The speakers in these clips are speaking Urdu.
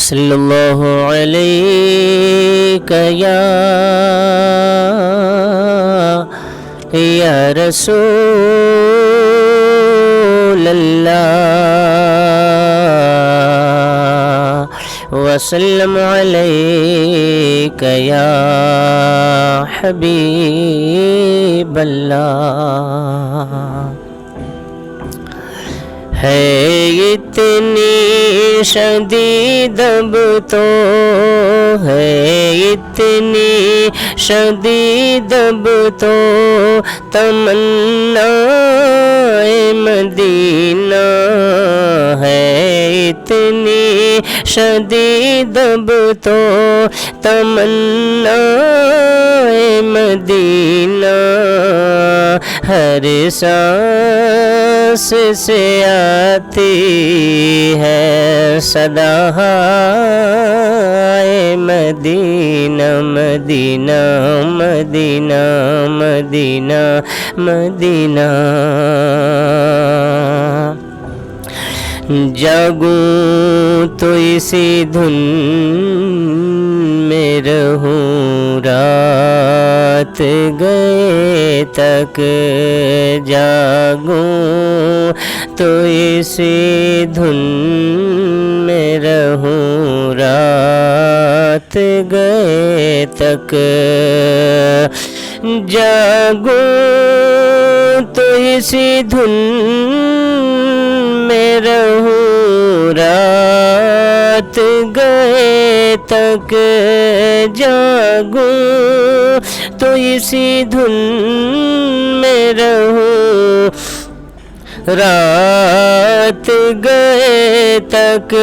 صلی اللہ علیک یا رسول اللہ وسلم علیک یا حبیب اللہ ہے اتنی شدید اب تو ہے اتنی شدید اب تو تمنا مدینہ ہے اتنی شدید اب تو تمنا مدینہ ہر سانس سے آتی ہے صدا مدینہ مدینہ مدینہ مدینہ مدینہ جاگوں تو اسی دھن میں رہوں رات گئے تک جاگوں تو اسی دھن میں رہوں رات گئے تک جاگوں تو اسی دھن میں رہوں رات گئے تک جاگوں تو اسی دھن میں رہوں رات گئے تک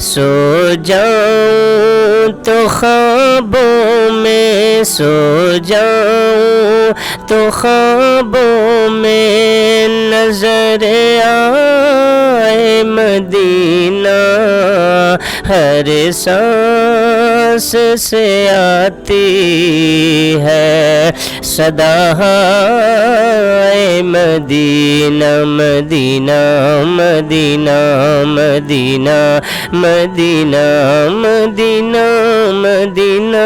سو جاؤں تو خوابوں میں سو جاؤں تو خوابوں میں نظر آئے مدینہ ہر سانس سے آتی ہے صدا مدینہ مدینہ مدینہ مدینہ مدینہ مدینہ مدینہ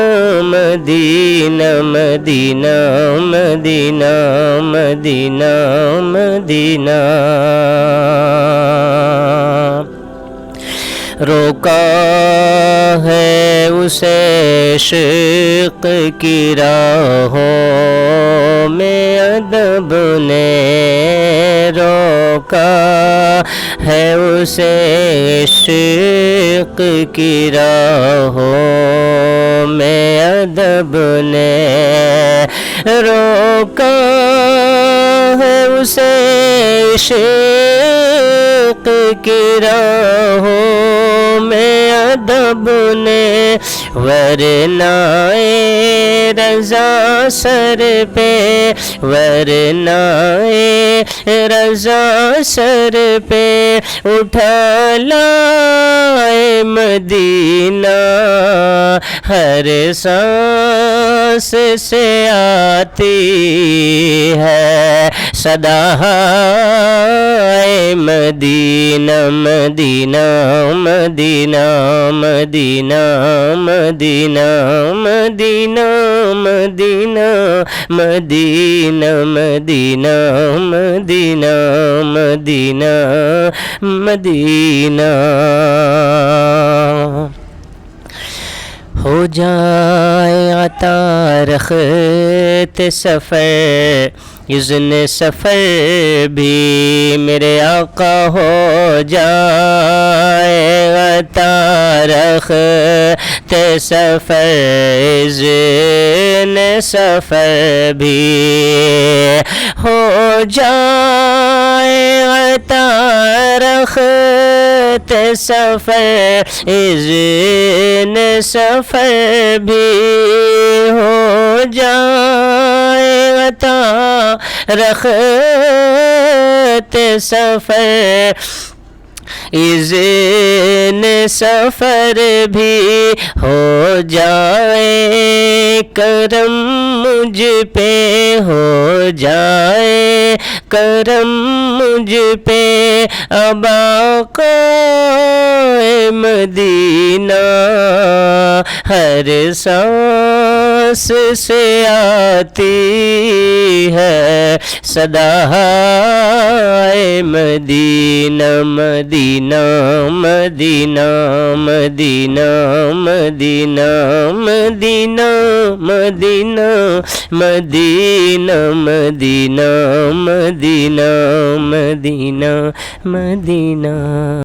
مدینہ مدینہ مدینہ مدینہ مدینہ روکا ہے اسے عشق کی راہوں میں ادب نے روکا ہے اسے عشق کی راہوں میں ادب نے روکا ہے اسے عشق کی راہوں میں ادب نے ورنہ رضا سر پہ ورنہ رضا سر پہ اٹھا لائے مدینہ ہر سانس سے آتی ہے صدا مدینہ مدینہ مدینہ مدینہ مدینہ مدینہ مدینہ مدینہ مدینہ مدینہ مدینہ مدینہ ہو جائے عطا رخت سفر اذن سفر بھی میرے آقا ہو جائے عطا رخت سفر اذن سفر بھی ہو جائے عطا رخت سفر اذن سفر بھی ہو جائے عطا رخت سفر اذن سفر بھی ہو جائے کرم مجھ پہ ہو جائے کرم مجھ پہ ابا کو مدینہ ہر سانس سے آتی ہے صدا مدینہ مدینہ مدینہ مدینہ مدینہ مدینہ مدینہ مدینہ مدینہ مدینہ مدینہ مدینہ